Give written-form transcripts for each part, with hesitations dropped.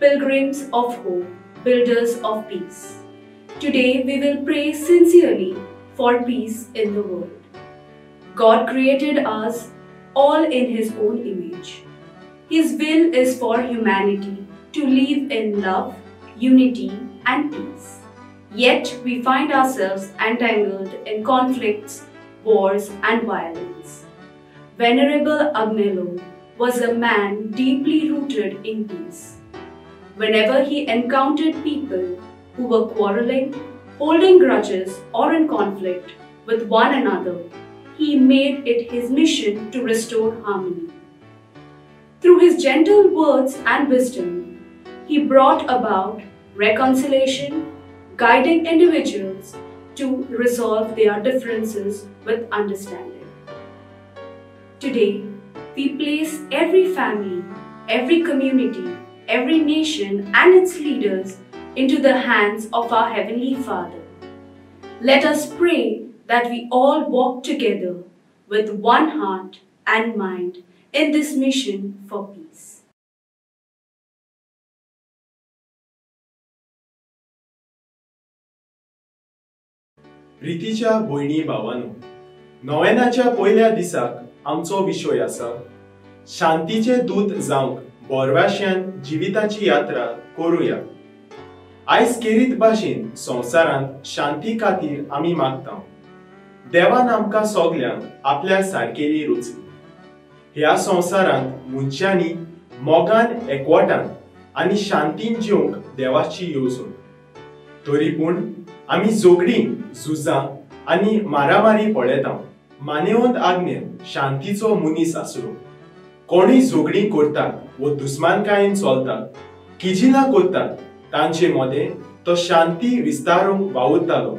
pilgrims of hope, builders of peace. Today we will pray sincerely for peace in the world. God created us all in His own image. His will is for humanity to live in love, unity, and peace. Yet we find ourselves entangled in conflicts, wars, and violence. Venerable Agnello was a man deeply rooted in peace. Whenever he encountered people who were quarreling, holding grudges, or in conflict with one another, he made it his mission to restore harmony. Through his gentle words and wisdom, he brought about reconciliation, guiding individuals to resolve their differences with understanding. Today, we place every family, every community, every nation and its leaders into the hands of our Heavenly Father. Let us pray that we all walk together with one heart and mind in this mission for peace. प्रितीच्या भयणी भावांनो, नोव्हेनाच्या पयल्या दिसाक आमचो विशय आसा शांतीचे दूत जावंक बोरवाश्यान जिविताची यात्रा करूया. आयज केरीत भाशेन संवसारांत शांती खातीर आमी मागता. देवान आमकां सगल्यांक आपल्या सारकेली रचली. ह्या संवसारांत मनशांनी मोगान एकवटान आनी शांतीन जिवंक देवाची येवजण. तरी पूण आमी झगडीं, झुजां आनी मारामारी पळयता. मानेवंत आज्ञेन शांतीचो मनीस आसलो. कोणूय झगडीं करतात व दुस्मानकायेन चलतात, किजिलां करतात, तांचे मदें तो शांती विस्तारूंक वावुरतालो.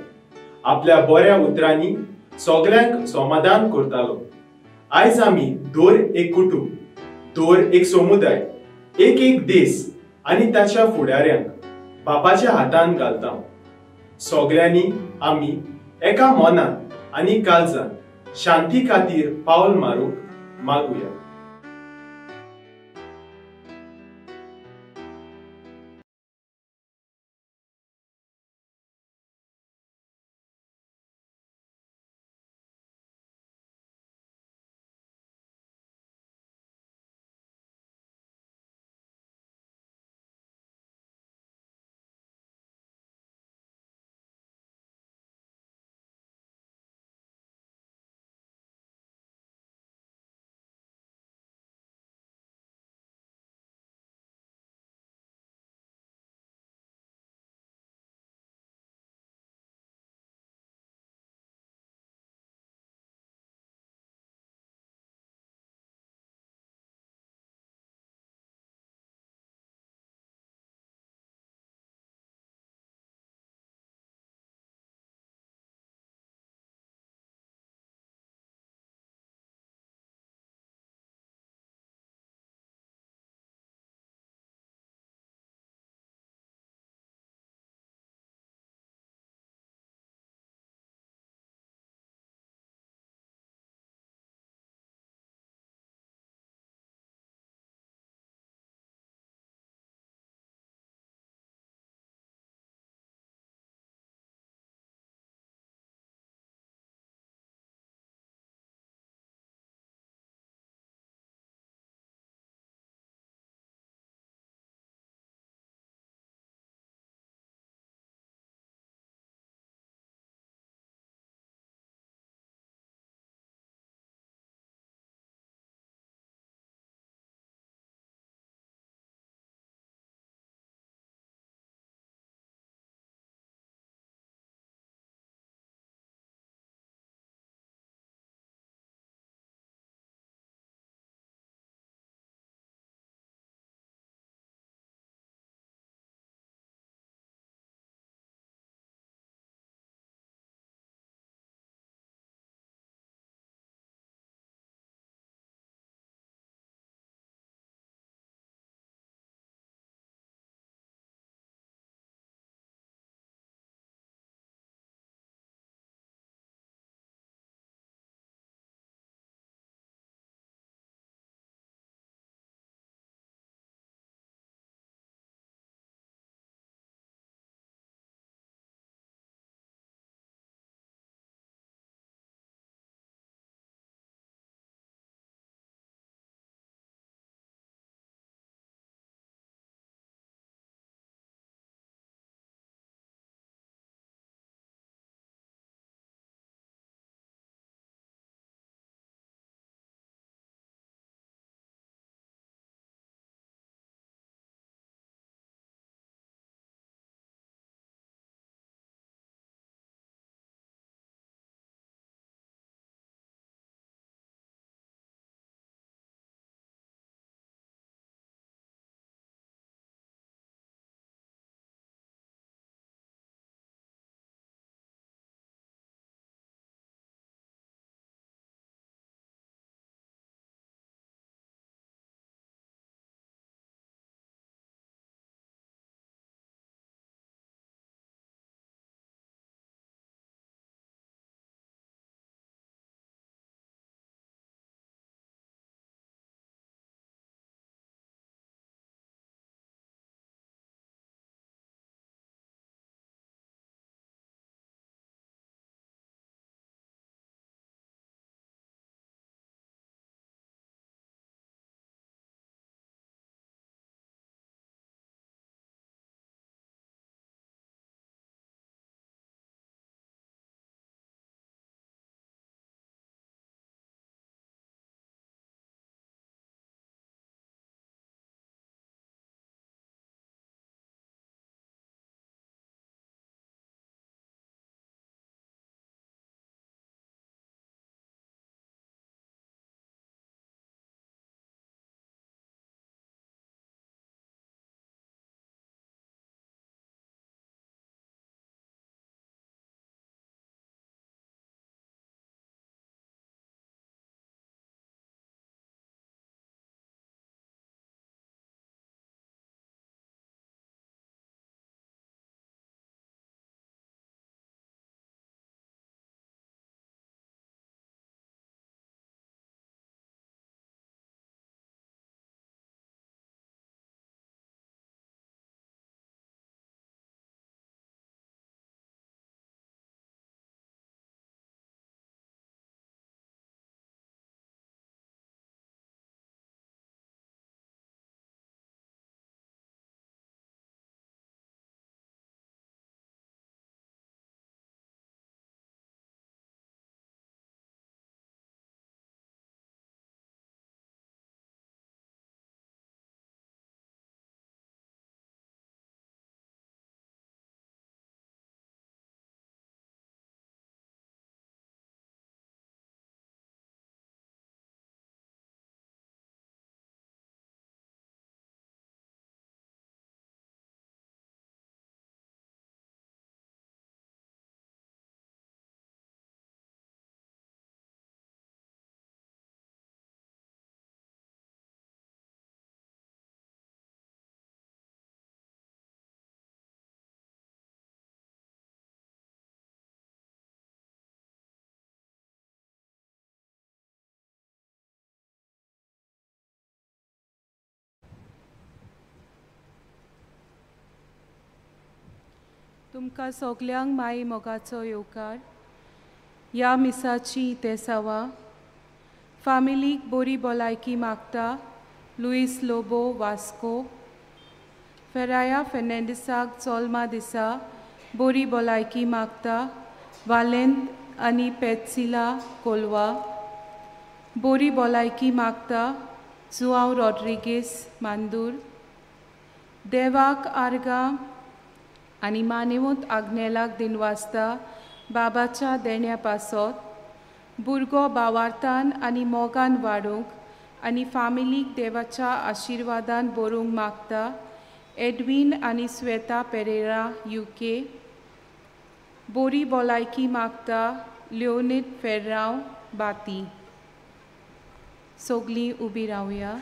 आपल्या बऱ्या उतरांनी सगल्यांक समाधान करतालो. आयज आमी दर एक कुटुंब, दर एक समुदाय, एक देश आनी ताच्या फुडाऱ्यांक बापाच्या हातान घालता. सगल्यांनी आमी एका मनान आनी काळजान शांती खातीर पावल मारूंक मागुया. तुमकां सगल्यांक माई मोगाचो येवकार. ह्या मिसाची तेसावा फामिलीक बरी भलायकी मागता लुईस लोबो वास्को. फेराया फेर्नांडिसाक चोल्मा दिसा बरी भलायकी मागता वालेंत आनी पेत्सिला कोलवा. बरी भलायकी मागता जुआंव रॉड्रिगीस मांदूर. देवाक आर्गा आनी मानेवंत आग्नेलाक दिनवासता बाबाच्या देण्या पासत भुरगो भावार्थान आनी मोगान वाडूंक आनी फामिलीक देवाच्या आशिर्वादान बरोवंक मागता एडवीन आनी स्वेता पेरेरा UK. बरी भलायकी मागता लिओनीड फेर्रांव बाती. सगलीं उबी रावया.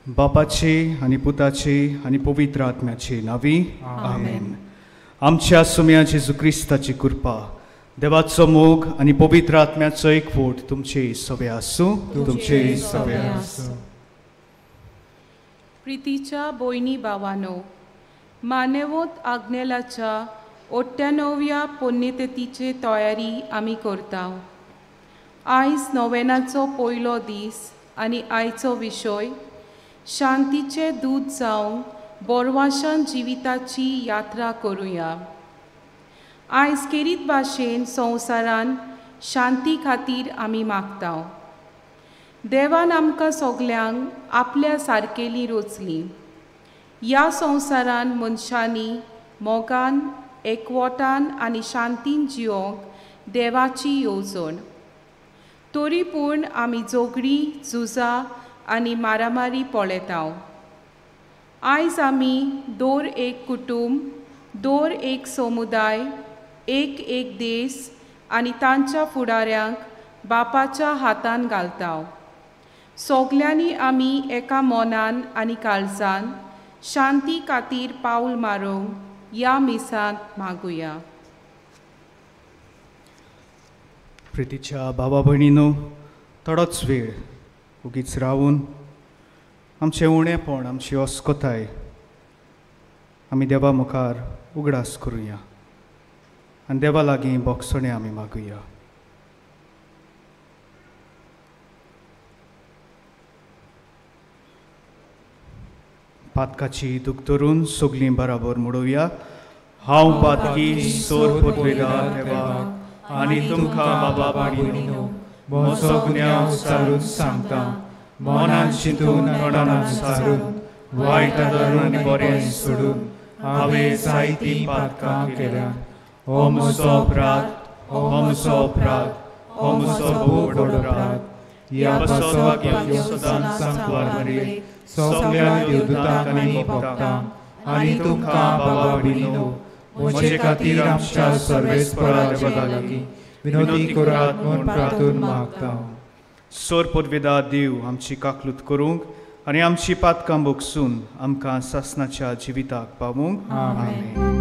बापाची आनी पुताची आनी पवित्र आत्म्याची नावी आमेन. आमच्या सुम्या जेजू क्रिस्ताची कृपा देवाचो मोग आनी पवित्र आत्म्याचो एकवट तुमचे सवे आसूं. तुमचे सवे आसूं. प्रितीच्या भयणी भावानो, मानेवंत आग्नेलाच्या 98व्या पुण्यतिथीचे तयारी आमी करता. आयज नोवेनाचो पयलो दीस आनी आयचो विशय शांतीचे दूत जावन बोरवाशान जिविताची यात्रा करुया. आयज केरीत भाशेन संवसारान शांती खातीर आमी मागता. देवान आमकां सगल्यांक आपल्या सारकेली रचली. ह्या संवसारान मनशांनी मोगान एकवटान आनी शांतीन जियोंक देवाची येवजण. तरी पूण आमी झगडी झुजां आनी मारामारी पळयताव. आयज आमी दर एक कुटुंब, दर एक समुदाय, एक देश आनी तांच्या फुडाऱ्यांक बापाच्या हातान घालताव. सगल्यांनी आमी एका मोनान आनी काळजान शांती खातीर पावल मारूंक ह्या मिसांत मागुया. प्रितीच्या भावा भयणीनो, थोडोच वेळ उगीच रावून आमचें उणेपण, आमची अस्कोताय आमी देवा मुखार उगडास करुया आनी देवा लागीं बोगसणे आमी मागुया. पातकाची दूख धरून सगलीं बराबर म्हणुया. हांव पातकी सोर पदवेदार देवाक आनी तुमकां बाबा भयणीनो म्हजो गुन्यांव सारून सांगता. मनान चिंतून तोंडान सारून वायट धरून आनी बरें सोडून हांवें जायतीं पातकां केल्या. हो म्हजो अपराध, हो म्हजो अपराध, हो म्हजो भोव व्हड अपराध. ह्या बसवाक सदांच सांगवार मरे सगल्या देवदूतांक आनी भक्तांक आनी तुमकां बाबा भयणीनो म्हजे खातीर आमच्या सर्वेस्परा देवा लागीं विनोदी करात म्हूण प्रार्थून मागता. सोर पदवेदा देव आमची काकलूत करूंक आनी आमची पातकां बोगसून आमकां सासणाच्या जिविताक पावूंक आमेन.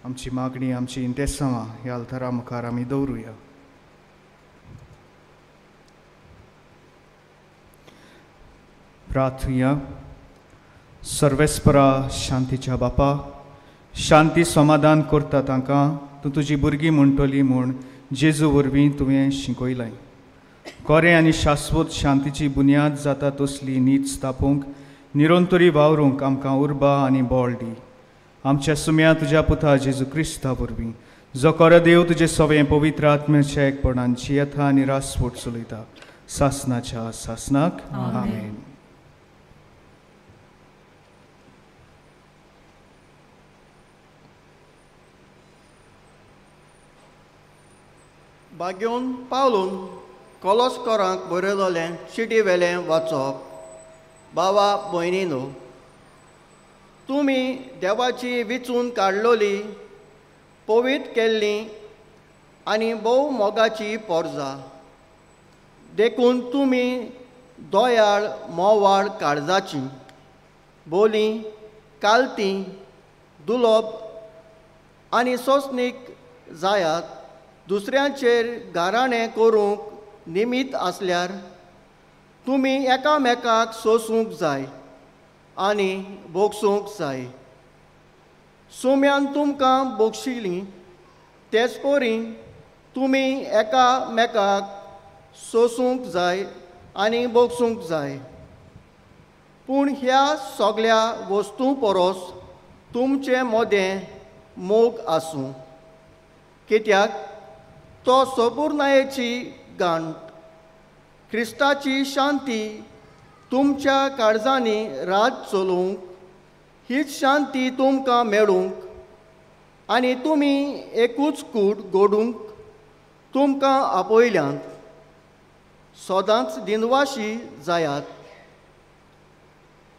आमची मागणी आमची इंतेसांवां ह्या आल्तारा मुखार आमी दवरुया. प्रार्थुया. सर्वेस्परा शांतीच्या बापा, शांती समाधान करता तांकां तूं तुजी भुरगीं म्हणटली म्हूण जेजू वरवीं तुवें शिकयलें. खरें आनी शाश्वत शांतीची बुन्याद जाता तसली नीत स्थापूंक निरंतरी वावरूंक आमकां उर्बा आनी बोळ दी. आमच्या सुम्या तुज्या पुता जेजू क्रिस्ता वरवीं जो खरो देव तुजें सवें पवित्र आत्म्याच्या एकपणान जियेता आनी रासवट चलयता सासणाच्या सासणाक आमेन. बागेवन पावलून कॉलोस्करांक बरयलोलें चिटी वेलें वाचप. बावा भयणीनो, तुमी देवाची विचून काडलोली पवित्र केल्ली आनी भोव मोगाची पोरजां देखून तुमी दोयाळ मोवाळ काळजाचीं बोली कालतीं दुलोब आनी सोंसणीक जायात दुसऱ्यांचेर गाराणें करूंक निमीत आसल्यार तुमी एकामेकाक सोंसूंक जाय आनी बोगसूंक जाय. सुम्यान तुमकां बोगशिल्लीं तेच पोरी तुमी एकामेकाक सोंसूंक जाय आनी बोगसूंक जाय. पूण ह्या सगळ्या वस्तू परस तुमचें मोदें मोग आसूं, कित्याक तो संपूर्णतेची गांठ क्रिस्ताची शांती तुमच्या काळजांनी राज चलोवंक, हीच शांती तुमकां मेळूंक आनी तुमी एकूच कूड घडूंक तुमकां आपयल्यांत सदांच दिनवाशी जायात.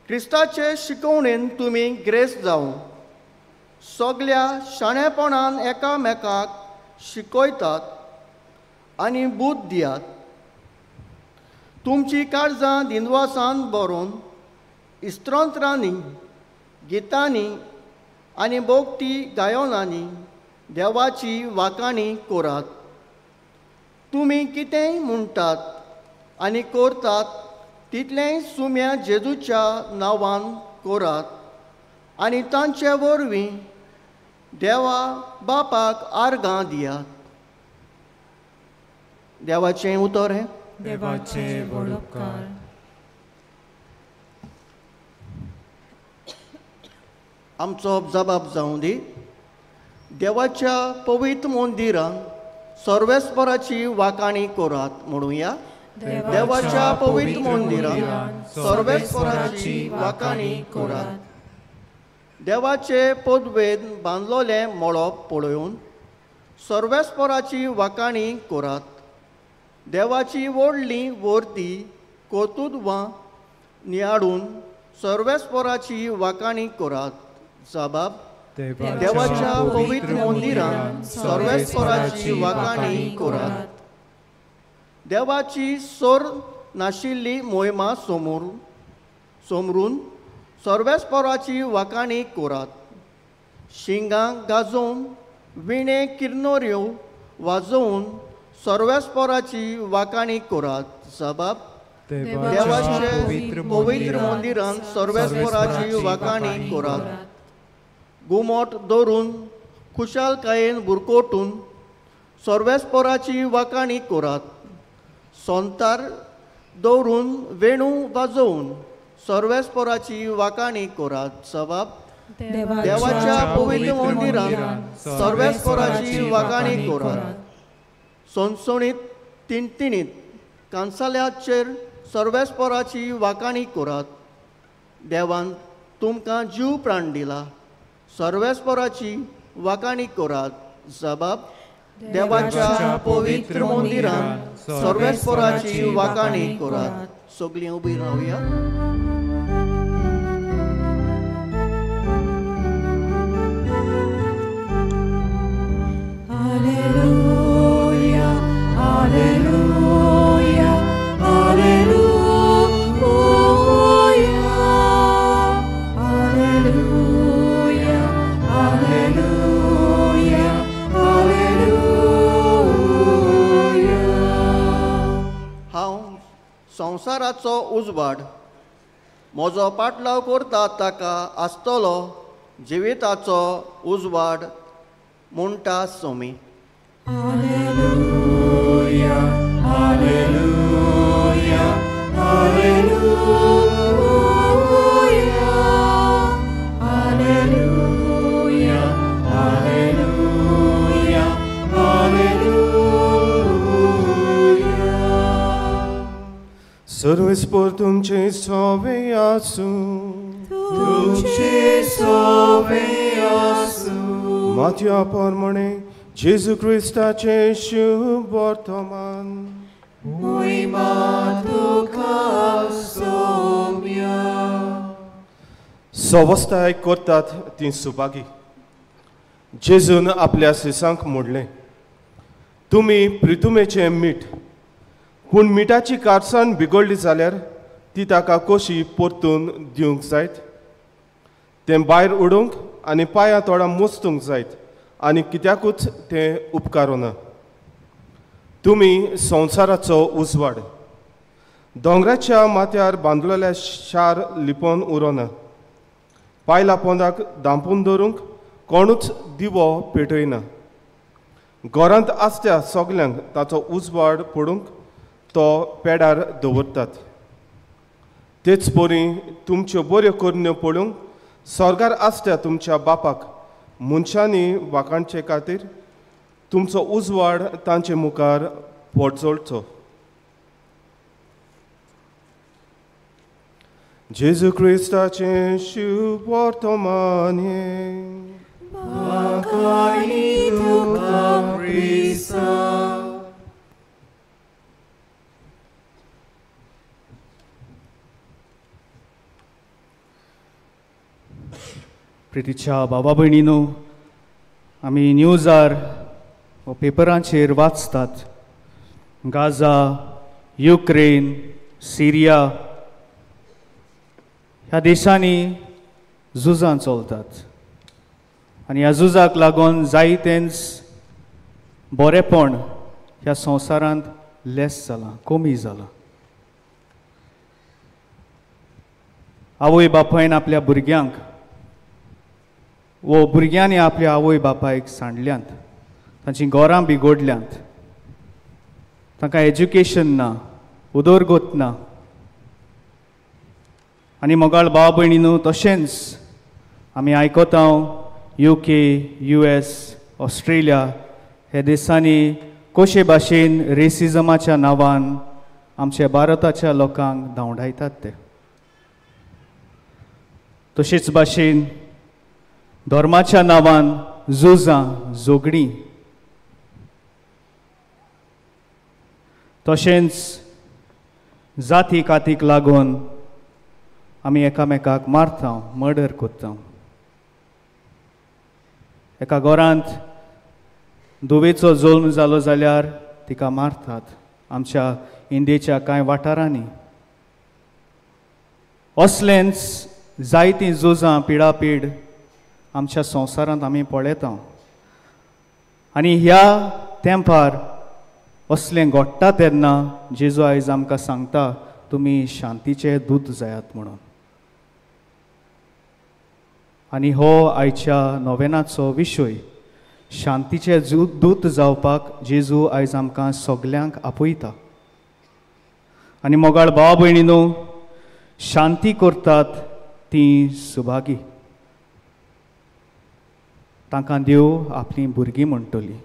क्रिस्ताचे शिकवणेन तुमी ग्रेस जावं सगळ्या शाणेपणान एकामेकाक शिकयतात आनी बूद दियात. तुमची काळजां दिनवासान बरोवन इस्त्रोंत्रांनी गितांनी आनी भोगती गायनांनी देवाची वाखाणी करात. तुमी कितेंय म्हणटात आनी करतात तितलेंय सुम्या जेजूच्या नांवान करात आनी तांचे वरवीं देवा बापाक आर्गां दियात. देवाचें उतर हें. देवाचे व्हड उपकार. आमचो जबाब जावं दी. देवाच्या पवित्र मंदिरान सर्वेस्पराची वाखाणी करात म्हणुया. देवाच्या पवित्र मंदिरान सर्वेस्पराची वाखाणी करात. देवाचे पदवेन बांदलोलें मळब पळोवन सर्वेस्पराची वाखाणी करात. देवाची व्हडली वर्ती कोतुदवां नियाडून सर्वेस्पराची वाखाणी करात. जबाब. देवाच्या पवित्र मंदिरान सर्वेस्पराची वाखाणी करात. देवाची सोर नाशिल्ली मोहिमा समरून सर्वेस्पराची वाखाणी करात. शिंगां गाजोवन विणे किर्नोऱ्यो वाजोवन सर्वेस्पराची वाखाणी करात. जबाब. देवाचे पवित्र मंदिरान सर्वेस्पराची वाखाणी करात. गुमोट दवरून खुशालकायेन बुरकोटून सर्वेस्पराची वाखाणी करात. सोंतार दवरून वेणू वाजोवन सर्वेस्पराची वाखाणी करात. जबाब. देवाच्या पवित्र मंदिरांत सर्वेस्पराची वागाणी करात. सणसणीत तिणतिणीत कांसाल्याचेर सर्वेस्पराची वागाणी करात. देवान तुमकां जीव प्राण दिला. सर्वेस्पराची वागाणी करात. जबाब देवाच्या पवित्र मंदिरांत सर्वेस्पराची वागाणी करात. सगळीं उबी रावया. Alleluia, Alleluia, Alleluia, Alleluia, Alleluia, Alleluia. हांव संवसाराचो उजवाड म्हजो पाटलाव करता ताका आसतलो जिविताचो उजवाड म्हणटा Somi. Alleluia, Alleluia, Alleluia, Alleluia, Alleluia, Alleluia. सर्वेस्पर तुमचे सोवे आसूं. तुमचे सोवे आसूं. माथ्या प्रमाणे जेजू क्रिस्ताचे शुभ वर्तमान. Moima tuka somia. सवस्थाय करतात ती सुभागी. जेजून आपल्या सिसांक मोडलें. तुमी प्रितुमेचें मीठ. पूण मिठाची कारसाण बिगडली जाल्यार ती ताका कशी परतून दिवंक जायत. तें भायर उडोवंक आनी पांयां तोडां मोस्तूंक जायत आनी कित्याकूच तें उपकारूना. तुमी संवसाराचो उजवाड. दोंगराच्या माथ्यार बांदलेल्या शार लिपोवन उरोना. पायला पोंदाक धांपून दवरूंक कोणूच दिवो पेटयना. घरांत आसत्या सगल्यांक ताचो उजवाड पडूंक तो पेडार दवरतात. तेच परी तुमच्यो बऱ्यो करण्यो पळोवंक स्वर्गार आसत्या तुमच्या बापाक मनशांनी वाखाणचे खातीर तुमचो उजवाड तांचे मुखार पोडचोळचो. जेजू क्रिस्ताचे शुभ वर्तमान हें. Vakani tuka Krista. प्रितीच्या बाबा भयणीनो, आमी न्यूजार वा पेपरांचेर वाचतात गाजा, युक्रेन, सिरिया ह्या देशांनी झुजां चलतात. आनी ह्या झुजाक लागून जायतेंच बरेपण ह्या संवसारांत लेस जालां, कमी जालां. आवय बापायन आपल्या भुरग्यांक वो भुरग्यांनी आपल्या आवय बापायक सांडल्यांत. तांचीं घरां बिगडल्यांत. तांकां एज्युकेशन ना, उदरगत ना. आनी मोगाळ भाव भयणीनो, तशेंच आमी आयकता UK, US, ऑस्ट्रेलिया हे देशांनी कशे भाशेन रेसिजमाच्या नांवान आमच्या भारताच्या लोकांक धांवडायतात ते. तशेंच भाशेन धर्माच्या नांवान झुजां, झगडीं. तशेंच जाती कातीक लागून आमी एकामेकाक मारता, मर्डर करता. एका घरांत दुवेचो जल्म जालो जाल्यार तिका मारतात आमच्या इंडियेच्या कांय वाठारांनी. असलेंच जायतीं झुजां, पिडापीड आमच्या संवसारांत आमी पळयता. आनी ह्या तेंपार असलें घडटा तेन्ना जेजू आयज आमकां सांगता, तुमी शांतीचे दूत जायात म्हणून. आनी हो आयच्या नोवेनाचो विशय. शांतीचे दूत जावपाक जेजू आयज आमकां सगल्यांक आपयता. आनी मोगाळ भाव भयणीनो, शांती करतात ती सुभागी. तांकां देव आपली भुरगीं म्हणटली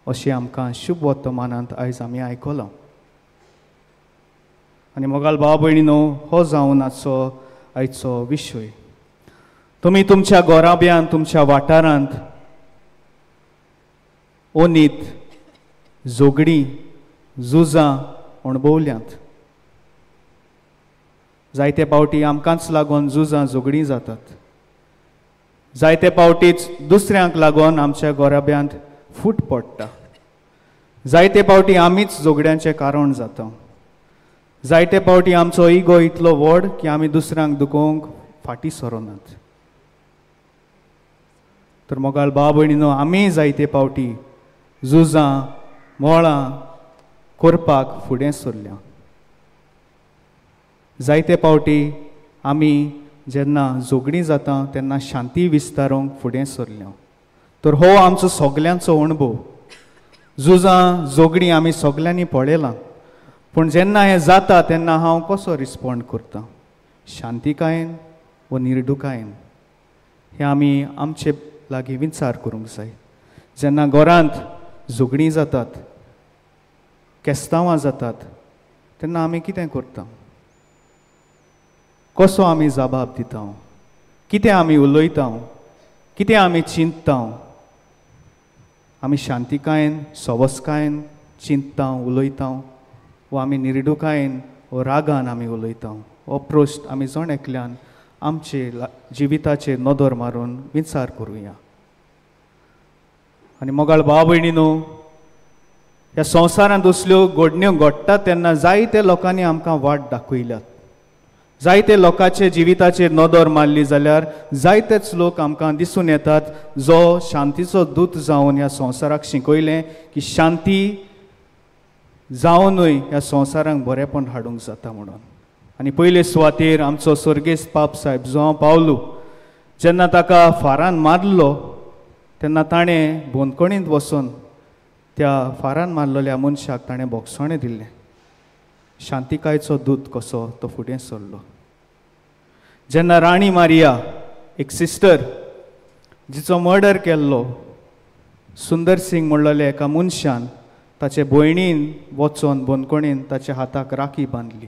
अशें आमकां शुभ वर्तमानांत आयज आमी आयकलां. आनी मोगाल भाव भयणीनो, हो जावन आयचो विशय. तुमी तुमच्या गोराब्यांत, तुमच्या वाठारांत ओनीत जोगडी झुजां अणभवल्यांत. जायते पावटी आमकांच लागून झुजां जोगडी जातात. जायते पावटीच दुसऱ्यांक लागून आमच्या गोराब्यांत फूट पडटा. जायते पावटी आमीच जोगड्यांचें कारण जाता. जायते पावटी आमचो इगो इतलो व्हड की आमी दुसऱ्यांक दुखोवंक फाटीं सरोनात. तर मोगाल भाव भयणीनो, आमी जायते पावटी झुजां मोळां करपाक फुडें सरल्या. जायते पावटी आमी जेन्ना जोगडी जाता तेन्ना शांती विस्तारूंक फुडें सरल्या. तर हो आमचो सगल्यांचो अणभव. झुजां जोगडी आमी सगल्यांनी पळयलां. पूण जेन्ना हें जाता तेन्ना हांव कसो रिस्पॉन्ड करतां, शांतिकायेन वा निर्डुकायेन, हें आमी आमचे लागीं विचार करूंक जाय. जेन्ना घरांत झोगडी जातात, केस्तांवां जातात, तेन्ना आमी कितें करता? कसो आमी जबाब दिता? कितें आमी उलयता? कितें आमी चिंतता? आमी शांतिकायेन, सवस्कायेन चिंतता, उलयता, वा आमी निर्डुकायेन वा रागान आमी उलयता? हो प्रश्न आमी जण एकल्यान आमचे जिविताचेर नदर मारून विचार करुया. आनी मोगाळ भाव भयणीनो, ह्या संवसारांत असल्यो घडण्यो घडटात तेन्ना जायते लोकांनी आमकां वाट दाखयल्यात. जायते लोकांचे जिविताचेर नदर मारली जाल्यार जायतेच लोक आमकां दिसून येतात जो शांतीचो दूत जावन ह्या संवसाराक शिकयलें की शांती जावनूय ह्या संवसाराक बरेंपण हाडूंक जाता म्हणून. आनी पयले सुवातेर आमचो सर्गेस्त पाप साहेब जोआंव पावलो, जेन्ना ताका फारान मारलो तेन्ना ताणें बोनकणींत वचून त्या फारान मारलेल्या मनशाक ताणें बोगसणें दिल्लें. शांतिकायेचो दूत कसो तो फुडें सरलो. जेन्ना राणी मारिया, एक सिस्टर जिचो मर्डर केल्लो, सुंदर सिंग म्हणलेल्या एका मनशान ताचे भयणीन वचोन बोनकणीन ताच्या हाताक राखी बांदली.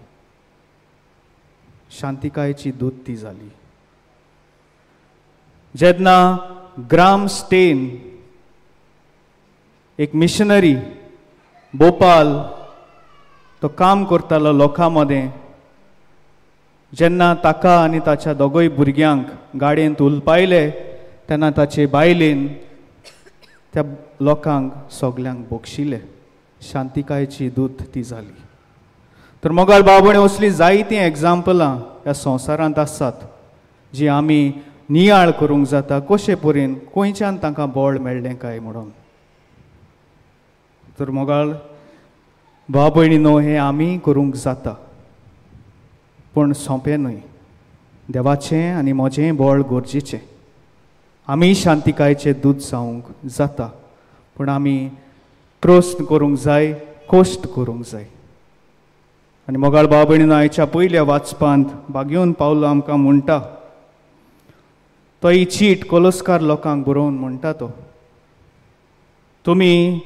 शांतिकायेची दूत ती जाली. जेन्ना ग्राम स्टेन, एक मिशनरी भोपाल, तो काम करतालो लोकां मदें, जेन्ना ताका आनी ताच्या दोगूय भुरग्यांक गाडयेंत उलपायले तेन्ना ताचे बायलेन त्या लोकांक सगल्यांक बोगशिले. शांतिकायेची दूत ती जाली. तर मोगाळ बाबणे असली जायतीं एग्जाम्पलां ह्या संवसारांत आसात जी आमी नियाळ करूंक जाता कशे परेन खंयच्यान तांकां बळ मेळ्ळें काय म्हणून. तर मोगाळ भाव भयणीनो, हें आमी करूंक जाता, पूण सोंपें न्हय. देवाचें आनी म्हजें बळ गरजेचें. आमी शांतिकायेचें दूत जावंक जाता, पूण आमी प्रयत्न करूंक जाय, कश्ट करूंक जाय. आनी मोगाळ भाव भयणीनो, आयच्या पयल्या वाचपांत बागेवन पावलो आमकां म्हणटा, तो ही चीट कोलोस्कार लोकांक बरोवन म्हणटा तो, तुमी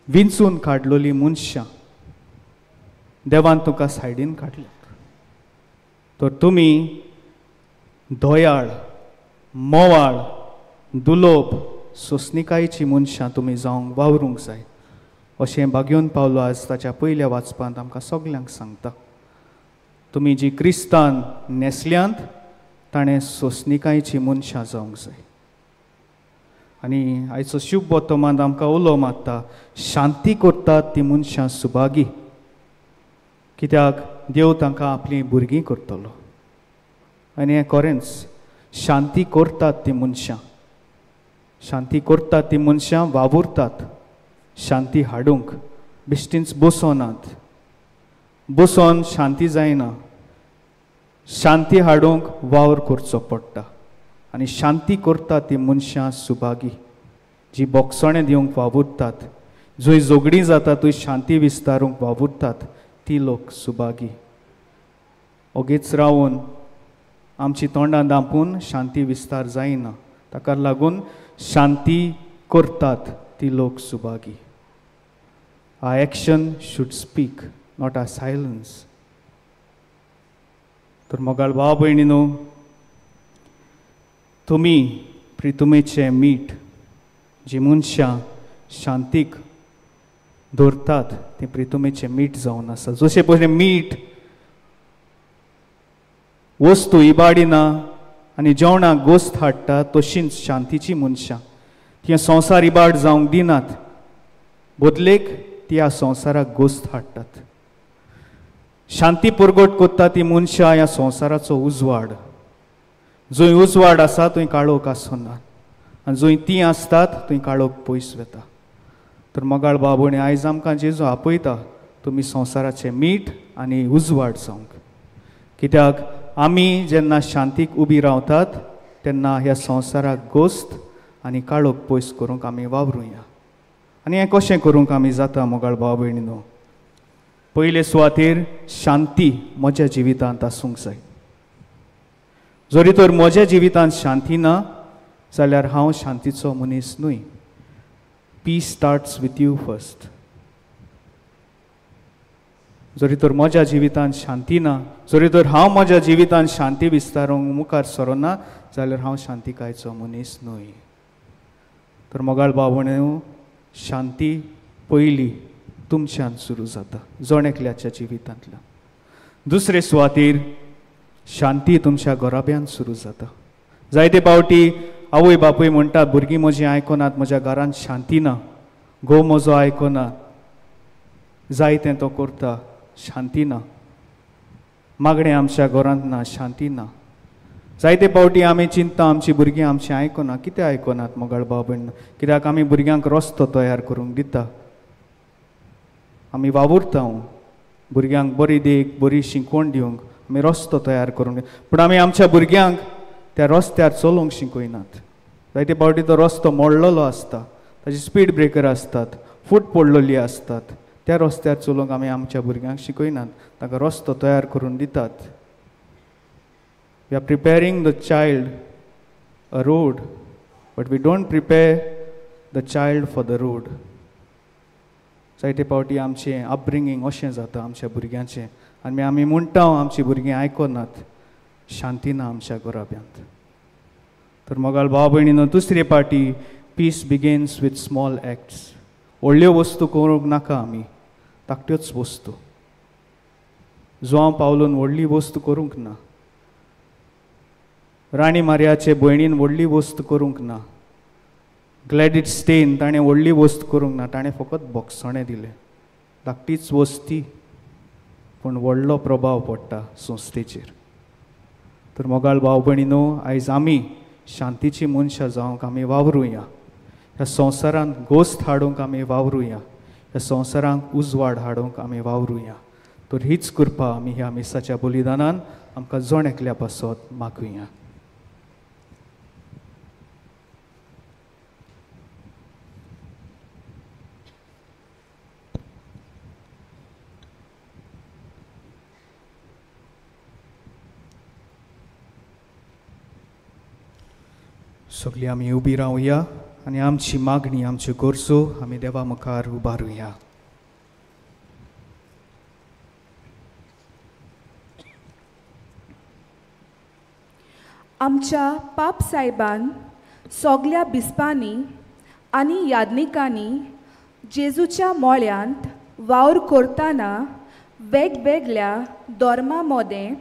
विंचून काडलोलीं मनशां देवान तुका सायडीन काडल्यात. तर तुमी दोयाळ, मोवाळ, दुलोप, सोंसणिकायेचीं मनशां तुमी जावंक वावरूंक जाय अशें बागेवन पावलो आज ताच्या पयल्या वाचपांत आमकां सगल्यांक सांगता. तुमी जी क्रिस्तान नेसल्यांत ताणें सोंसणिकायेचीं मनशां जावंक जाय. आनी आयचो शुभ वर्तमान आमकां उलो मारता, शांती करतात तीं मनशां सुभागी, कित्याक देव तांकां आपलीं भुरगीं करतलो. आनी हें खरेंच, शांती करतात तीं मनशां, शांती करतात तीं मनशां वावुरतात शांती हाडूंक. बेश्टींच बसोनात, बसोन शांती जायना. शांती हाडूंक वावर करचो पडटा. आनी शांती करतात तीं मनशां सुभागी, जीं बोगसणें दिवंक वावुरतात, जंय झोगडी जाता थंय शांती विस्तारूंक वावुरतात, ती लोक सुभागी. ओगीच रावून आमची तोंडां धांपून शांती विस्तार जायना. ताका लागून शांती करतात ती लोक Subhagi. Our action should speak, not our silence. तर मोगाळ भाव भयणीनो, तुमी प्रितुमेचे मीठ जी मनशां शांतीक दवरतात ते प्रितुमेचे मीठ जावन आसा. जशें पयलें मीठ वस्तू इबाडिना आनी जेवणाक गोस्त हाडटा, तशींच शांतीची मनशां ती संवसार इबाड जावंक दिनात, बदलेक ती ह्या संवसाराक गोस्त हाडटात. शांती परगट कोत्ता ती मनशां ह्या संवसाराचो उजवाड. जंय उजवाड आसा थंय काळोख आसना, आनी जंय ती आसतात थंय काळोख पयस वता. तर मोगाळ बाबूणे, आयज आमकां जेजू आपयता तुमी संवसाराचें मीठ आनी उजवाड जावंक. कित्याक आमी जेन्ना शांतीक उबी रावतात तेन्ना ह्या संवसाराक गोस्त आनी काळोख पयस करूंक आमी वावरुया. आनी हें कशें करूंक आमी जाता मोगाळ भाव भयणीनो? पयले सुवातेर शांती म्हज्या जिवितांत आसूंक जाय. जरी तर म्हज्या जिवितांत शांती ना जाल्यार हांव शांतीचो मनीस न्हय. Peace starts with you first. जरी तर म्हज्या जिवितांत शांती ना, जरी तर हांव म्हज्या जिवितांत शांती विस्तारूंक मुखार सरोना जाल्यार हांव शांतिकायेचो मनीस न्हय. तर मोगाळ भावण्यो, शांती पयली तुमच्यान सुरू जाता, जण एकल्याच्या जिवितांतल्यान. दुसरे सुवातेर शांती तुमच्या घराब्यान सुरू जाता. जायते फावटी आवय बापूय म्हणटात, भुरगीं म्हजीं आयकनात, म्हज्या घरांत शांती ना, घोव म्हजो आयकना, जाय तें तो करता, शांती ना. मागणें आमच्या घरांत ना, शांती ना. जायते फावटी आमी चिंतता आमची भुरगीं आमचें आयकना. कितें आयकनात मोगाळ भाव भयण? कित्याक आमी भुरग्यांक रस्तो तयार करूंक दिता, आमी वावुरता भुरग्यांक बरी देख, बरी शिकवण दिवंक आमी रस्तो तयार करूंक दिता. पूण आमी आमच्या भुरग्यांक त्या रस्त्यार चलोवंक शिकयनात. जायते फावटी तो रस्तो मोडलेलो आसता, ताजी स्पीड ब्रेकर आसतात, फूट पडलेली असतात, त्या रस्त्यार चलोवंक आमी आमच्या भुरग्यांक शिकयनात, ताका रस्तो तयार करून दितात. We are preparing the child a road, but we don't prepare the child for the road. जायते फावटी आमचें अपब्रिंगींग अशें जाता आमच्या भुरग्यांचें, आनी आमी म्हणटा आमची भुरगीं आयकनात, शांती ना आमच्या घराब्यांत. तर मोगाळ भाव भयणीनो, दुसरे पाटी peace begins with small acts. व्हडल्यो वस्तू करूंक नाका आमी, धाकट्योच वस्तू. जुआंव पावलून व्हडली वस्तू करूंक ना. राणी मारियाचे भयणीन व्हडली वस्त करूंक ना. ग्लॅडिट स्टेन ताणें व्हडली वस्त करूंक ना, ताणें फकत बोगसणें दिलें. धाकटीच वस्ती पूण व्हडलो प्रभाव पडटा संस्थेचेर. तर मोगाळ भाव भयणीनो, आयज आमी शांतीची मनशां जावंक आमी वावरुया. ह्या संवसारांत गोस्त हाडूंक आमी वावरुया. ह्या संवसारांक उजवाड हाडूंक आमी वावरुया. तर हीच कृपा आमी ह्या मिसाच्या बलिदानान आमकां जण एकल्या पासत मागुया. सगळीं आमी उबी रावया आनी आमची मागणी, आमच्यो गरजो आमी देवा मुखार उबारुया. आमच्या पाप सायबान सगल्या बिस्पांनी आनी यादनिकांनी जेजूच्या मोळ्यांत वावर करतना वेगवेगळ्या धर्मां मदें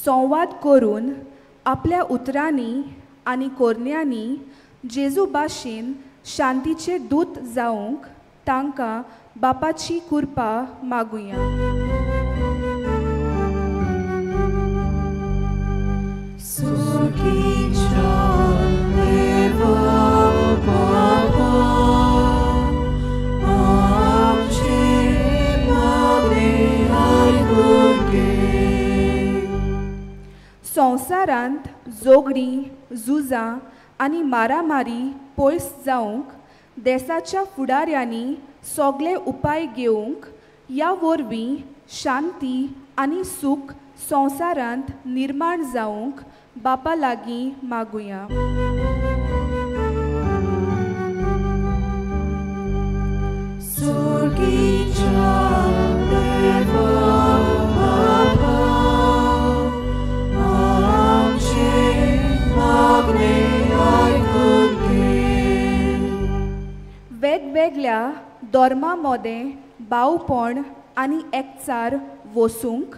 संवाद करून आपल्या उतरांनी आनी कोरण्यांनी जेजू भाशेन शांतीचे दूत जावंक तांकां बापाची कृपा मागुया. संवसारांत जोगडी, झुजां आनी मारामारी पयस जावंक देशाच्या फुडाऱ्यांनी सगळे उपाय घेवंक ह्या वरवीं शांती आनी सूख संवसारांत निर्माण जावंक बापा लागीं मागुया. वेगवेगळ्या धर्मा मदें भावपण आनी एकचार वसूंक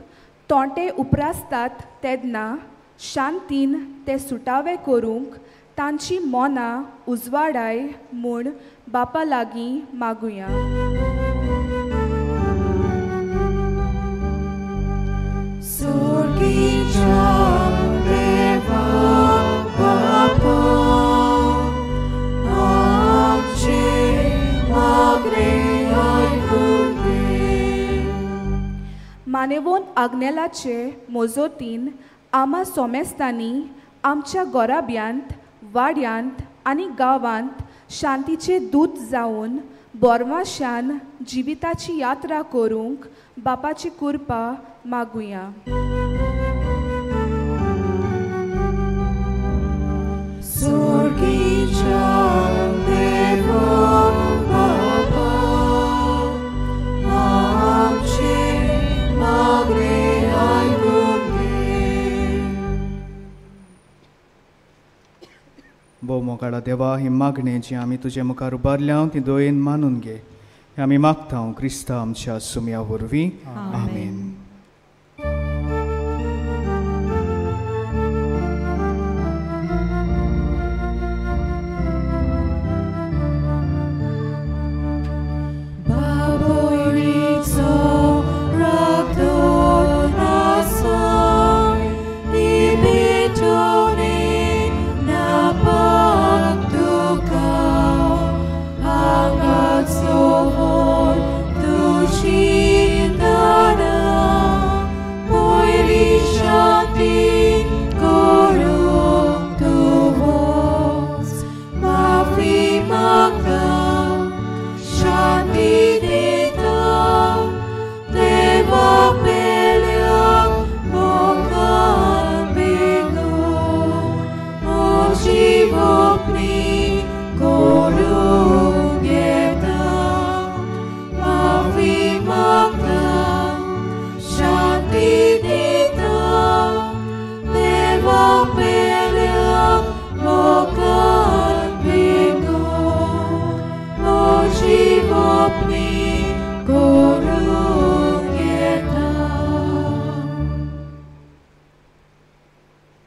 तोंटे उपरासतात तेन्ना शांतीन ते सुटावे करूंक तांची मनां उजवाडाय म्हूण बापा लागीं मागुया. मानेवोन आग्नेलाचे मोजोतीन आमा सोमेस्तांनी आमच्या गोराब्यांत वाड्यांत आनी गांवांत शांतीचे दूत जावन बोरमाशान जिविताची यात्रा करूंक बापाची कृपा मागुया. भोव मोगाळा देवा, ही मागणी जी आमी तुजे मुखार उबारल्या ती दोयेन मानून घे. हें आमी मागता क्रिस्ता आमच्या सुमया वरवीं. आमेन.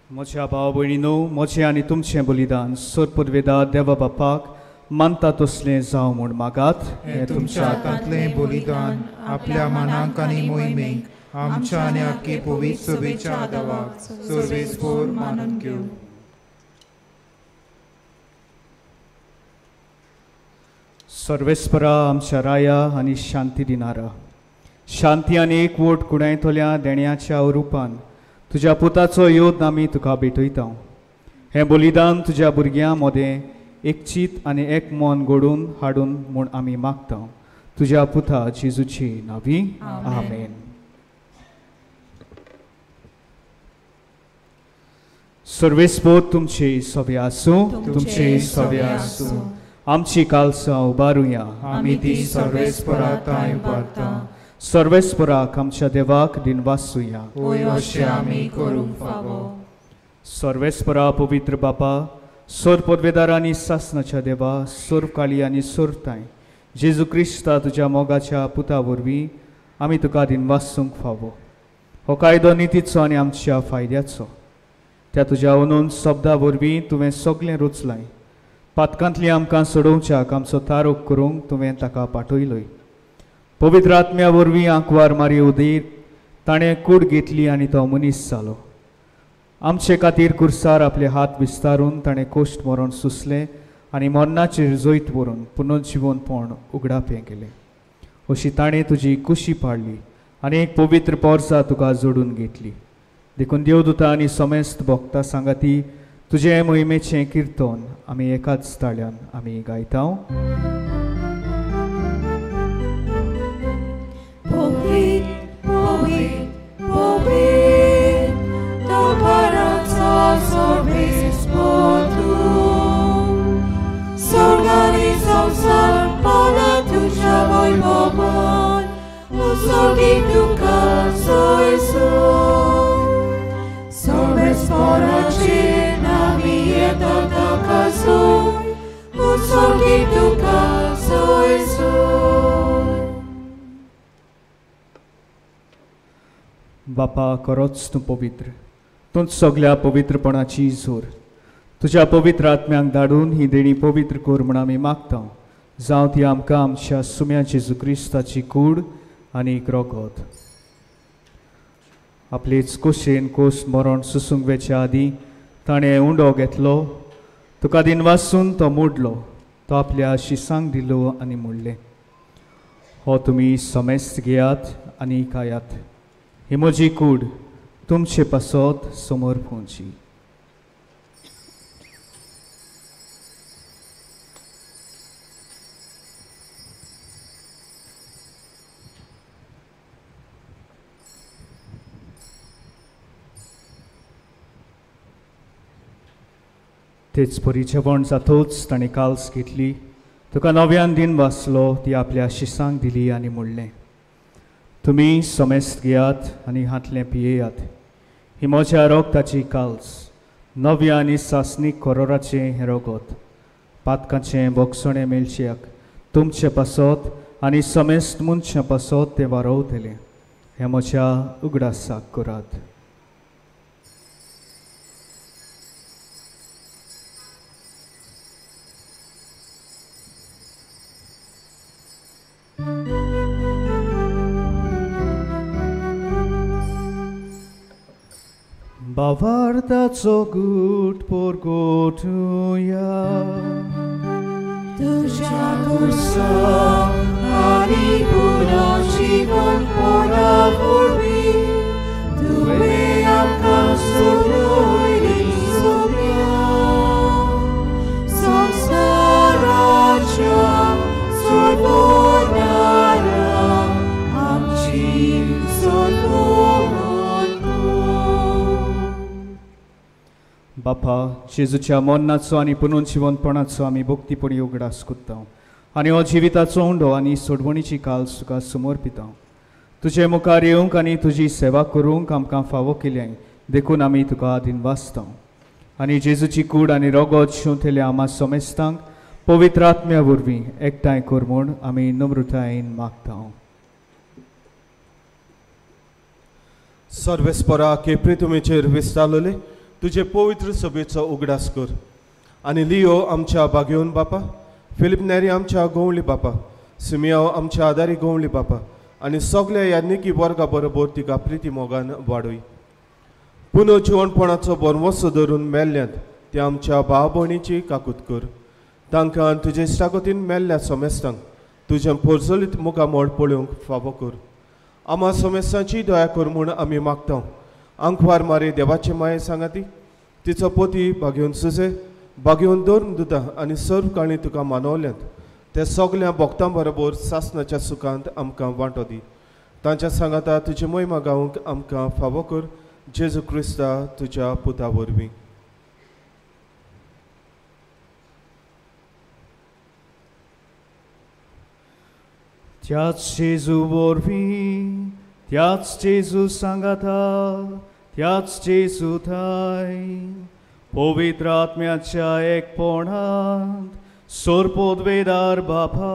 म्हज्या भाव भयणीनो, म्हजें आनी तुमचें बलिदान सोरपुर्वेदा देवा बापाक मानता तसलें जावं म्हूण मागात. हें तुमच्या हातांतलें बलिदान आपल्या मनाक आनी मोहिमेक आमच्या आनी आख्खे पवित्र सभेच्या आदाराक सर्वेस्पोर मानून घेवं. सर्वेस्परा आमच्या राया आनी शांती दिनारा, शांती आनी एकवट कुडायतल्या देण्याच्या रुपान तुज्या पुताचो योद आमी तुका भेटयता. हें बलिदान तुज्या भुरग्यां मदें एकचीत आनी एक मन घडून हाडून म्हूण आमी मागता. तुज्या पुता जेजूची नांवी. आमेन. सर्वेस्पोर तुमचे सवे आसूं. तुमचे सवे आसूं. आमची कालसां उबारुया. आमी ती सर्वेस्पराताय उबारता. सर्वेस्पराक आमच्या देवाक दिनवासूया. ओय अशें आमी करूंक फावो. सर्वेस्परा पवित्र बापा, सोर पदवेदार आनी सासनाच्या देवा, सोर काळी आनी सोरताय जेजू क्रिस्ता तुज्या मोगाच्या पुता वरवीं आमी तुका दिनवासूंक फावो. हो कायदो नितीचो आनी आमच्या फायद्याचो. त्या तुज्या उनून शब्दा वरवीं तुवें सगळें रुचलाय. पातकांतली आमकां सोडोवच्याक आमचो तारोक करूंक तुवें ताका पाठयलोय. पवित्र आत्म्या वरवीं आंकवार मारी उदीर ताणें कूड घेतली आनी तो मनीस जालो. आमचे खातीर कुर्सार आपले हात विस्तारून ताणें कोश्ट मरण सुसलें आनी मरणाचेर जैत व्हरून पुनर्जिवनपण उगडापें केलें. अशी ताणें तुजी कुशी पाडली आनी एक पवित्र पोरसां तुका जोडून घेतली. देखून देवदूतां आनी समेस्त भक्तां सांगाती तुजे मोहिमेचें किर्तन आमी एकाच ताळ्यान आमी गायता. Soy बापा खरोच तूं पवित्र, तूंच सगळ्या पवित्रपणाची जोर. तुज्या पवित्र आत्म्यांक धाडून ही देणी पवित्र कर म्हूण आमी मागता. जावं ती आमकां आमच्या सुम्या जेजू क्रिस्ताची कूड आनी रगत. आपलेच कुशेन कोस मरण सुसूंक वेच्या आदीं ताणें उंडो घेतलो, तुका दिन वाचून तो मोडलो, तो आपल्या शिसांक दिलो आनी म्हणलें, हो तुमी समेस्त घेयात आनी खायात. ही म्हजी कूड, तुमचे पासत समोर पोवची. तेच परी जेवण जातोच ताणें काल्स घेतली, तुका नव्यान दिन वाचलो, ती आपल्या शिसांक दिली आनी म्हणलें, तुमी समेस्त घेयात आनी हातलें पियेयात. ही म्हज्या रोगताची काल्स, नव्या आनी सासनीक करोराचें हें रगत, पातकाचें बोगसणें मेलच्याक तुमचे पासत आनी समेस्त मनशां पासत तें वारवतलें. हें म्हज्या उगडासाक करात. Bavardaco gut porgotuja. Tuja kursa, ani pura život pora volbi, tube amka surujni sobja. Samsarača, sorvodara, amčim sorvodara. बापा, जेजूच्या मरणाचो आनी पुनर्जीवनपणाचो आमी भक्तीपणी उगडास करता आनी हो जिविताचो उंडो आनी सोडवणीची काल्स तुका समर्पिता. तुजे मुखार येवंक आनी तुजी सेवा करूंक आमकां फावो केल्याय देखून आमी तुका आदीन वाचता. आनी जेजूची कूड आनी रगत शिंवतल्या आमा समेस्तांक पवित्र आत्म्या वरवीं एकठांय कर म्हूण आमी नम्रतायेन मागता. सर्वेस्परा केप्री तुमेचेर विस्तारलेले तुजे पवित्र सभेचो उगडास कर. आनी लियो आमच्या बागेवन बापा, फिलिप नेरी आमच्या गोवळी बापा, सिमियाव आमच्या आदारी गोवळी बापा आनी सगळ्या याज्ञिकी वर्गा बरोबर तिका प्रिती मोगान वाडय. पुनर्जीवनपणाचो बोरवोसो धरून मेल्ल्यांत ते आमच्या भाव भयणीची काकूत कर. तांकां तुजे इश्टागतीन मेल्ल्या समेस्तांक तुजें पोरजोलीत मुखामोड पळोवंक फावो कर. आमा समेस्तांची दया कर म्हूण आमी मागता. आंकवार मारे देवाचे माये सांगाती, तिचो पोती बागेवन सुजे बागेवन दवरून दिता आनी सर्व काणी तुका मानवल्यांत ते सगळ्या भक्तां बरोबर सासणाच्या सुखांत आमकां वांटो दी. तांच्या सांगाता तुजी महिमा गावंक आमकां फावो कर. जेजू क्रिस्ता तुज्या पुता वरवीं. त्याच जेजू वरवीं, त्याच जेजू सांगाता, त्याच जेजू थाय पवित्र आत्म्याच्या एकपणांत सोरपोदवेदार बापा,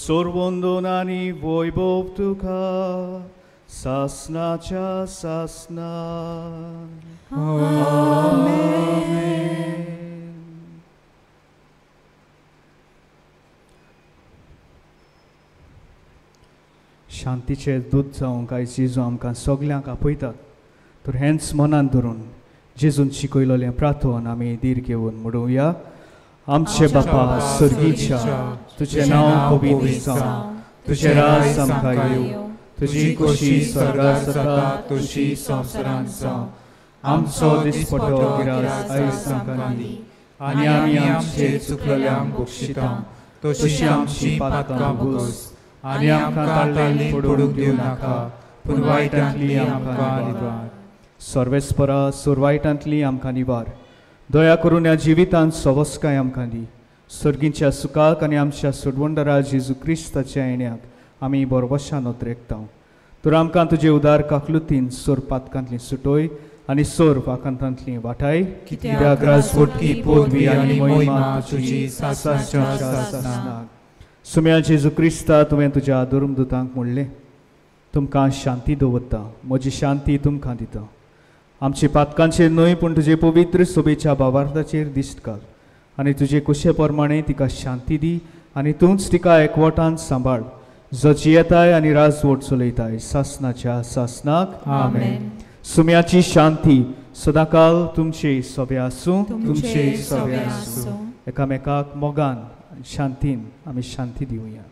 सोरवंदन आनी वैभव तुका सासनाच्या सासना. आमेन. शांतीचे दूत जावं काय जेजू आमकां सगल्यांक आपयतात, तर हेंच मनान धरून जेजून शिकयलोलें प्रार्थन आमी दीर घेवन म्हणुया. आमचे बापा सर्गीच्या, तुजें नांव पवित्र जावं, तुजें राज आमकां येवं, तुजी खोशी स्वर्गार जाता तशी संवसारांत जावं. आमचो दिसपटो गिरास आयज आमकां दी आनी आमी आमचे चुकलेल्यांक बक्षिता तशी आमची पातकां बूस आनी आमकां ताळ्ळेली पडूंक दिवं नाका, पूण वायटांतली आमकां निवार. सर्वेस्परा सुरवायटांतली आमकां निवार. दया करून ह्या जिवितांत सवस्काय आमकां दी. सर्गीच्या सुखाक आनी आमच्या सोडवणदारा जेजू क्रिस्ताच्या येण्याक आमी बरवशान ओतरेकता. तर आमकां तुजे उदार काकलुतीन सोर पातकांतली सुटोय आनी सोर वाकांतांतली वाटाय. कित्याक राजवटकी पदवी आनी महिमा तुजी सासणाच्या सासनाक. सुम्या जेजू क्रिस्ता तुवें तुज्या दुर्मदुतांक म्हणलें, तुमकां शांती दवरता, म्हजी शांती तुमकां दिता. आमची पातकांचेर न्हय पूण तुजे पवित्र सोबेच्या भावार्थाचेर दिश्ट घाल आनी तुजे कुशे प्रमाणे तिका शांती दी आनी तूंच तिका एकवटान सांबाळ, जो जियेताय आनी राजवट चलयताय सासनाच्या सासनाक. आमेन. सुम्याची शांती सदांकाल तुमचे सोबे आसूं. तुमचे सोबे आसूं. एकामेकाक मोगान शांतीन आमी शांती दिवया.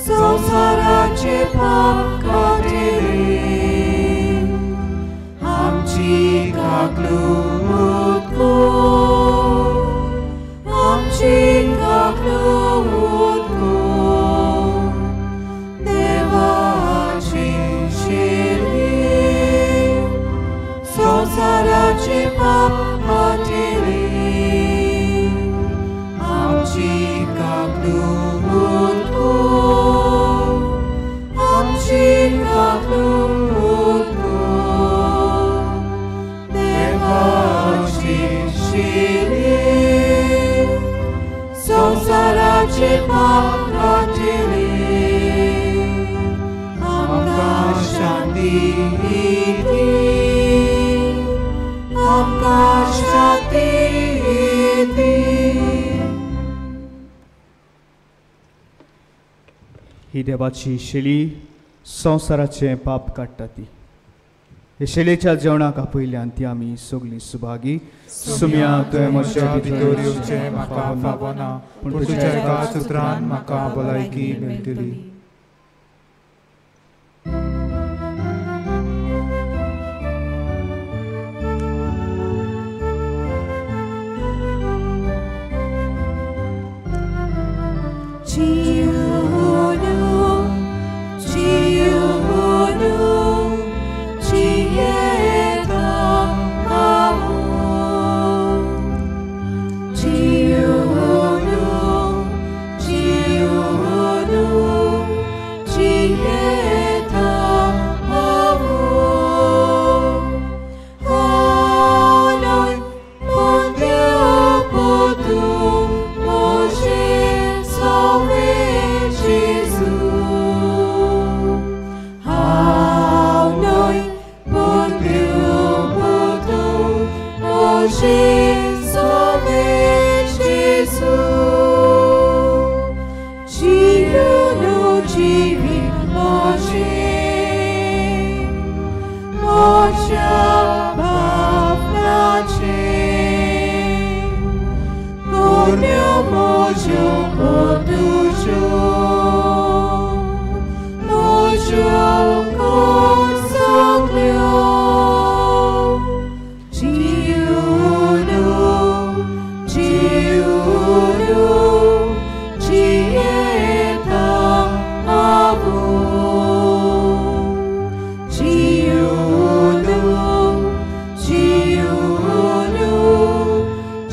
संसाराचे पाप काटेले, आमची काकलूत कर, आमची काकलूत कर. देवाचे शेले, संसाराचे पाप काटेले, आमची काकलूत कर, आमची काकलूत कर. देवाचे शेले, संसाराचे पाप काटेले, आमकां शांती दी, आमकां शांती दी. ही देवाची शेळी संवसाराचें पाप काडटा ती. हे शेळेच्या जेवणाक आपयल्यान ती आमी सगळीं सुभागी. सुम्या तुवें म्हज्या भितर येवचें म्हाका फावना, पूण तुज्या एका सुत्रान म्हाका भलायकी मेळटली.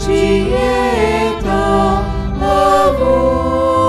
Cieta, avo.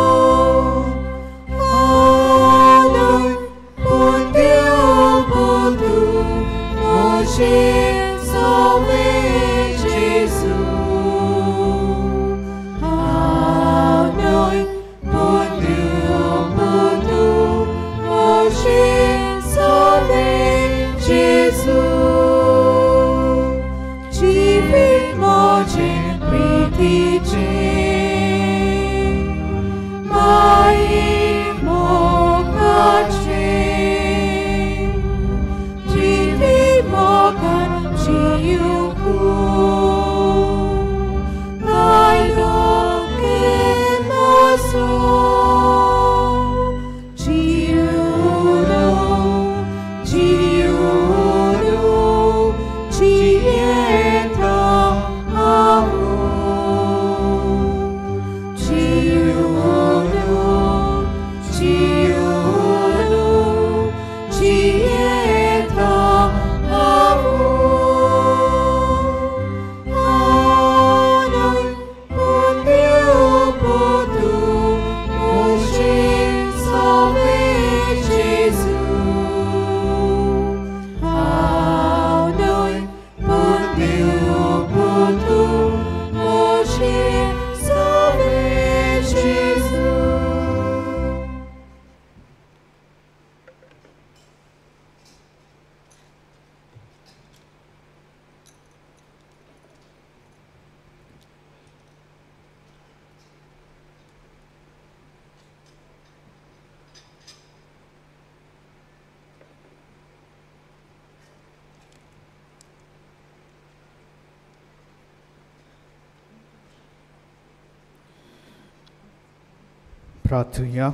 प्रार्थुया.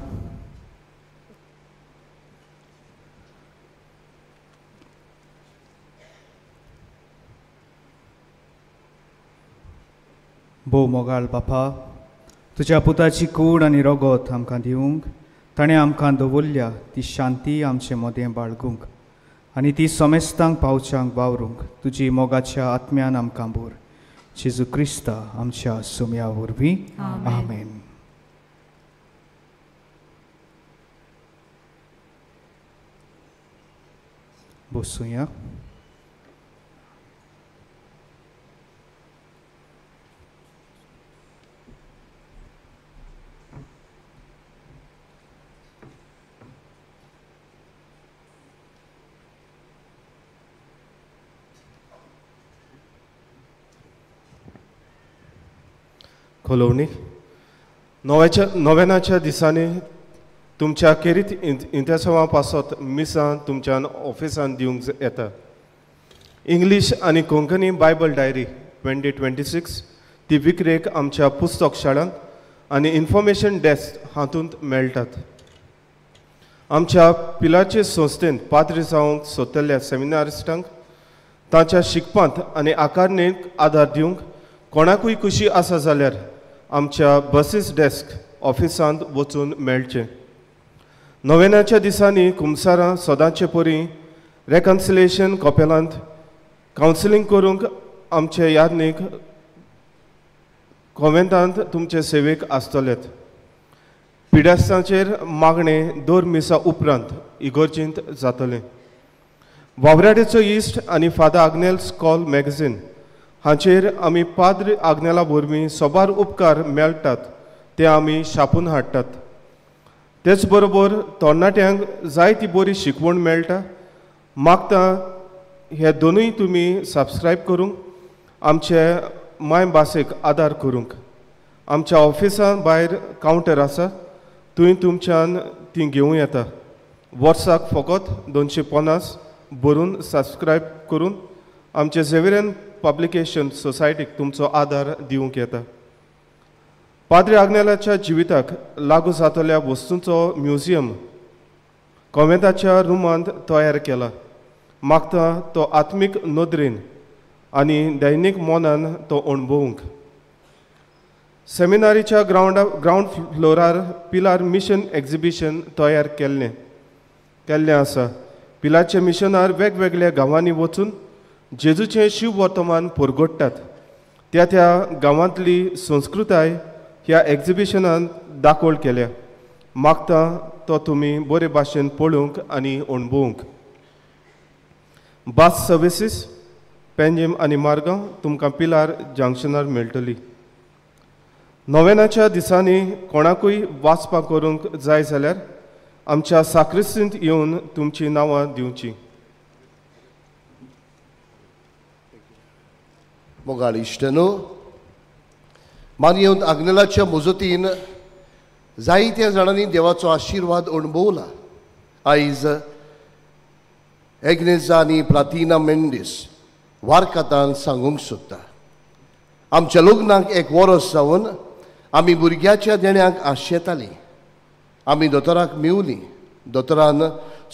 भोव मोगाळ बापा, तुज्या पुताची कूड आनी रगत आमकां दिवंक ताणें आमकां दवरल्या ती शांती आमचें मोदें बाळगूंक आनी ती सोमेस्तांक पावच्यांक वावरूंक तुजी मोगाच्या आत्म्यान आमकां भर. जेजू क्रिस्ता आमच्या सुम्या वरवीं. आमेन. बसूया. खोलोवणी. नोवेनाच्या दिसांनी तुमच्या खेरीत इंतेसवा पासत मिसां तुमच्या ऑफिसान दिवंक येता. इंग्लीश आनी कोंकणी बायबल डायरी 2026 ती विक्रेक आमच्या पुस्तक शाळांत आनी इन्फॉर्मेशन डेस्क हातूंत मेळटात. आमच्या पिलाचे संस्थेंत पाद्री जावंक सोदतल्या सेमिनारिस्टांक तांच्या शिकपांत आनी आकारणेक आदार दिवंक कोणाकूय खुशी आसा जाल्यार आमच्या बसीस डेस्क ऑफिसांत वचून मेळचें. नोवेनाच्या दिसांनी कुमसारां सदांचे परी रेकन्सिलेशन कॉपेलांत कावन्सिलींग करूंक आमचे यादनीक कॉव्हेंतांत तुमचे सेवेक आसतलेत. पिड्यास्तांचेर मागणें 2 मिसां उपरांत इगोर्जींत जातलें. वावराडेचो इश्ट आनी फादर आग्नेल्स कॉल मॅगझीन हाचेर आमी पाद्र आग्नेला वरवीं सोबार उपकार मेळटात ते आमी छापून हाडटात. तेच बरोबर तरणाट्यांक जायती बरी शिकवण मेळटा. मागता हे दोनूय तुमी सबस्क्रायब करूंक आमचे मायभासेक आदार करूंक. आमच्या ऑफिसान भायर कावंटर आसा, थंय तुमच्यान ती घेवं येता. वर्साक फकत 250 भरून सबस्क्रायब करून आमचे झेवियरन पब्लिकेशन सोसायटीक तुमचो आदार दिवंक येता. पाद्री आग्नेलाच्या जिविताक लागू जातल्या वस्तूंचो म्युजियम कॉव्हेंताच्या रुमांत तयार केला. मागता तो आत्मीक नदरेन आनी दैनीक मोनान तो अणभवूंक. सेमिनारीच्या ग्रावंड फ्लोरार पिलार मिशन एक्झिबिशन तयार केल्लें आसा. पिलारचे मिशनार वेगवेगळ्या गांवांनी वचून जेजूचें शिव वर्तमान परगडटात. त्या गांवांतली संस्कृताय ह्या एक्झिबिशनान दाखोळ केल्या. मागता तो तुमी बरे भाशेन पळोवंक आनी अणभवूंक. बस सर्विसीस पेंजीम आनी मारगांव तुमकां पिलार जंक्शनार मेळटली. नोवेनाच्या दिसांनी कोणाकूय वाचपां करूंक जाय जाल्यार आमच्या साक्रिस्तींत येवन तुमचीं नांवां दिवचीं. मोगाळ इश्टनो, मानयेवन आग्नेलाच्या मुजतीन जायत्या जाणांनी देवाचो आशिर्वाद अणभवला. आयज एग्नेजा आनी प्लातिना मेंडीस वारकातान सांगूंक सोदता. आमच्या लग्नाक 1 वर्स जावन आमी भुरग्याच्या देण्यांक आशेतालीं. आमी दोतोराक मेवलीं. दोतोरान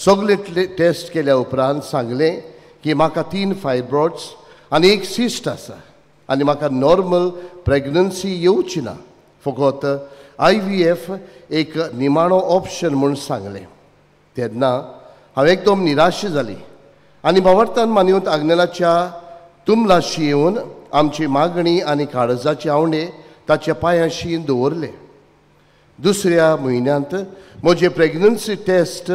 सगळे टेस्ट केल्या उपरांत सांगलें की म्हाका 3 फायब्रॉइड्स आनी 1 सिस्ट आसा आनी म्हाका नॉर्मल प्रेग्नन्सी येवची ना. फकत IVF एक निमाणो ऑप्शन म्हूण सांगलें. तेन्ना हांव एकदम निराश जाली आनी भावार्थान मानयेवन आग्नेलाच्या तुमलाशी येवन आमची मागणी आनी काळजाचे आवंडे ताच्या पांयाशी दवरले. 2ऱ्या म्हयन्यांत म्हजे प्रेग्नन्सी टेस्ट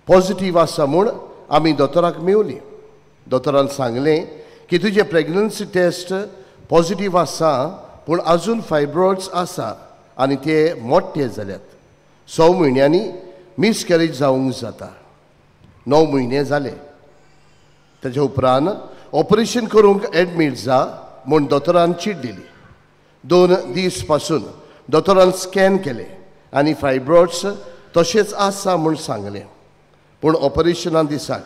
पॉझिटीव आसा म्हूण आमी दोतोराक मेवली. दोतोरान सांगलें की तुजे प्रेग्नन्सी टेस्ट पॉझिटीव आसा पूण आजून फायब्रॉइड्स आसा आनी ते मोठे जाल्यात. 6 म्हयन्यांनी मिसकॅरेज जावंक जाता. 9 म्हयने जाले. तेजे उपरांत ऑपरेशन करूंक एडमीट जा म्हूण दोतोरान चीट दिली. 2 दीस पासून दोतोरान स्कॅन केले आनी फायब्रॉइड्स तशेंच आसा म्हूण सांगलें. पूण ऑपरेशना दिसाक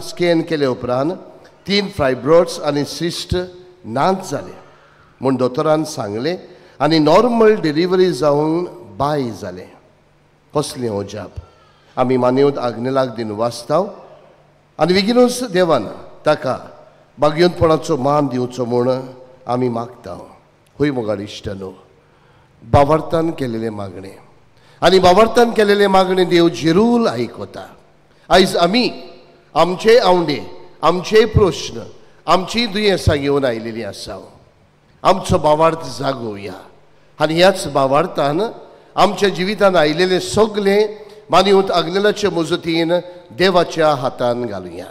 स्कॅन केले उपरांत 3 फायब्रॉइड्स आनी सिस्ट नाच जाले म्हूण दोतोरान सांगलें आनी नॉर्मल डिलिव्हरी जावन बाय जालें. कसलें ओजाप. आमी मानवत आग्नेलाक दिन वाचताव आनी बेगीनूच देवान ताका बागयंतपणाचो मान दिवचो म्हूण आमी मागताव. हुय मोगाड इश्टनो, बावार्थान केलेले मागणे आनी बावार्थान केलेले मागणे देव जरूर आयकता. आयज आमी आमचे आवंडे, आमचे प्रश्न, आमची दुयेंसां घेवन आयिल्लीं आसाव. आमचो बावार्थ जागोवया आनी ह्याच बावार्थान आमच्या जिवितान आयिल्ले सगळे मानवत आग्नेलाच्या मजतीन देवाच्या हातान घालुया.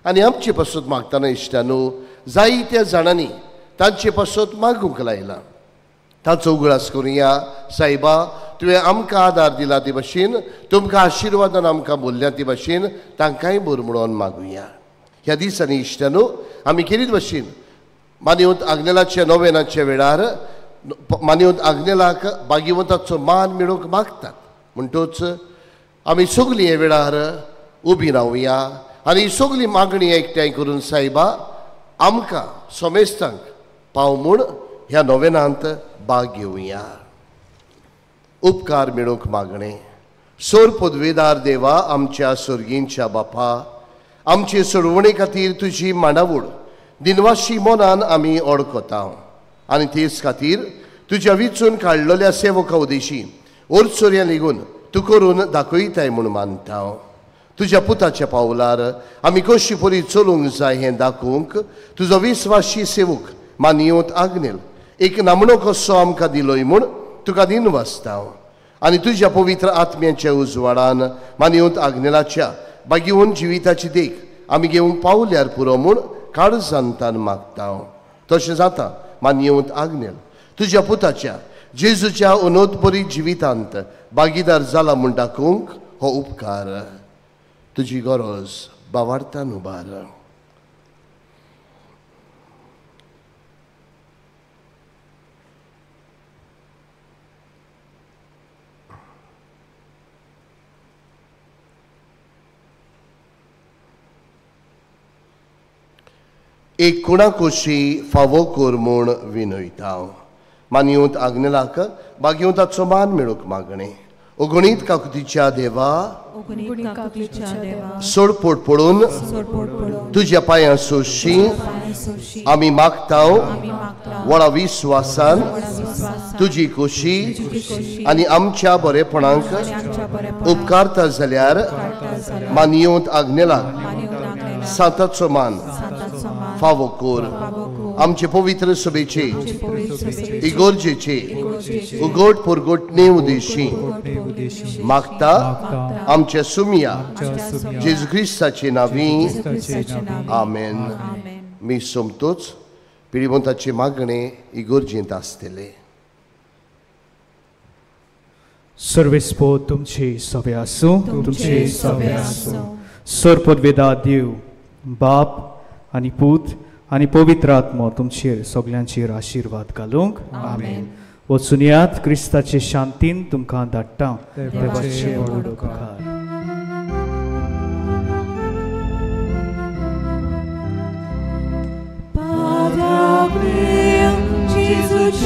आनी आमचे पासून मागतना इश्टानो, जायत्या जाणांनी तांचे पासून मागूंक लायला. ताचो उगडास करुया. सायबा, तुवें आमकां आदार दिला ते भाशेन, तुमकां आशिर्वादान आमकां बोल्ल्या ते भाशेन तांकांय बरो म्हणून मागुया. ह्या दिसांनी इश्टानो, आमी केलीत भाशेन मानवत आग्नेलाच्या नोवेनाच्या वेळार मानवत आग्नेलाक भाग्यवंताचो मान मेळोवंक मागतात. म्हणटूच आमी सगळीं हे वेळार उबी रावया आनी सगळी मागणी एकठांय करून सायबा आमकां सोमेस्तांक पाव म्हूण ह्या नोवेनांत भाग घेवया. उपकार मेळोवंक मागणे. सोर पदवेदार देवा, आमच्या स्वर्गींच्या बापा, आमचे सोडवणे खातीर तुजी मांडावळ दिनवाशी मोनान आमी ओळखता आनी तेच खातीर तुज्या विचून काडलेल्या सेवका उदेशी ओरचोऱ्या लेगून तूं करून दाखयताय म्हूण मानता. तुज्या पुताच्या पावलार आमी कशी परी चलूंक जाय हें दाखोवंक तुजो विस्वासी सेवक मानवत आग्नेल एक नामणो कसो आमकां दिलोय म्हूण तुका दिन वाचता. आनी तुज्या पवित्र आत्म्याच्या उजवाडान मानवत आग्नेलाच्या बागीवन जिविताची देख आमी घेवंक पावल्यार पुरो म्हूण काळजांतान मागता. तशें जाता मानवत आग्नेल तुज्या पुताच्या जेजूच्या अनोदबरी जिवितांत भागीदार जाला म्हूण दाखोवंक हो उपकार. तुजी गरज बावार्थान उबार. एक कुणाकोशी फावो कर म्हूण विनयता. मानवत आग्नेलाक भाग्यवंताचो मान मेळोवंक मागणे. अगणीत काकुतीच्या देवा, सोडपोट पडून तुज्या पांयां सोशी आमी मागताव. वळा विस्वासान तुजी खोशी आनी आमच्या बरेपणांक उपकारता जाल्यार मानवत आग्नेलाक साताचो मान फावो कर. आमचे पवित्र सभेचे इगोर्जेचे उगोट परगोटणे उदेशी मागता आमच्या सुमिया जेजू ख्रिस्ताचे नावी. आमेन. मी सोमतोच पिढीवंताचे मागणे इगोर्जेंत आसतले. सर्वेस्पो तुमचे सभे आसूं. तुमचे सभे आसूं. सरपदवेदा देव बाप आनी पूत आनी पवित्र आत्मो तुमचेर सगळ्यांचेर आशिर्वाद घालूंक. आमेन. वचून यात क्रिस्ताचे शांतीन तुमकां धाडटा. देवाचे व्हड उपकार. Padre, Jesus,